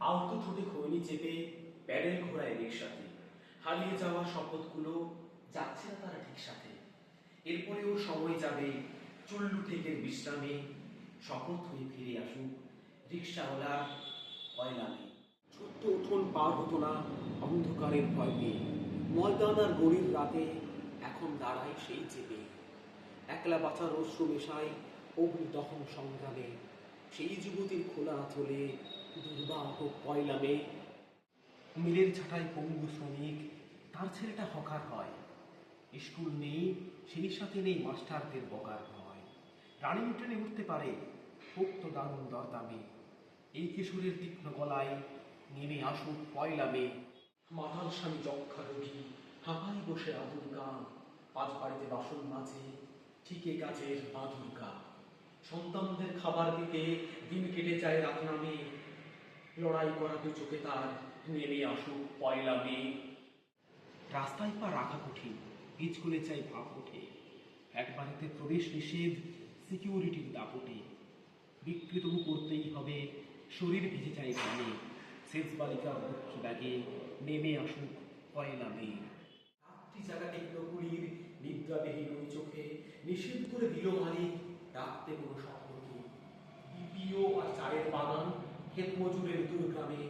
আলতো ঠোঁটে খৈনি চেপে প্যাডেল ঘোড়ায় রিকশাতে হারিয়ে যাওয়া শপথগুলো যাচ্ছে না তারা ঠিক সাথে। এরপরেও সময় যাবে চুল্লু থেকে বিশ্রামে, শপথ হয়ে ফিরে আসুক রিকশাওয়ালা কয়লামে। ছোট্ট উঠোন পার হতো না অন্ধকারের ভয় পেয়ে, ময়দান আর গড়ির রাতে এখন দাঁড়ায় সেই চেপে। একলা বাঁচার অশ্রু মেশায় অগ্নিদহন সংগ্রামে, সেই যুবতীর খোলা চলে দুর্বাহ কয়লামে। মিলের ছাঁটাই পঙ্গু শ্রমিক, তার ছেলেটা হকার হয়। স্কুল নেই, সেই সাথে নেই মাস্টারদের বকার ভয়। রানিং ট্রেনে উঠতে পারে পোক্ত দারুণ দরদামে, এই কিশোরের তীক্ষ্ণ গলায় নেমে আসুক পয়লামে। মাতাল স্বামী যক্ষা রোগী হাঁপাই বসে আদুর গা, পাঁচ বাড়িতে বাসন মাঝে ঠিকে কাজের বাঁধুর গা। সন্তানদের খাবার দিতে দিন কেটে যায় রাত নামে, লড়াই করা দু চোখে তার নেমে আসুক পয়লা মে। রাস্তায় পা রাখা কঠিন, পিচকুলে চাই ভাব ওঠে, এক বাড়িতে প্রবেশ নিষেধ সিকিউরিটির দাপটে। বিকৃত করতেই হবে শরীর ভিজে যায় গানে, সেজ বালিকার দুঃখ ব্যাগে নেমে আসুক পয়লা মে। রাত্রি জাগা টেকনোকুলির নিদ্রাবিহীন ওই চোখে নিষেধ করে দিল মালিক রাখতে কোনো স্বপ্নকে। বিপিও আর চায়ের বাগান ক্ষেত মজুরের দুর্গ্রামে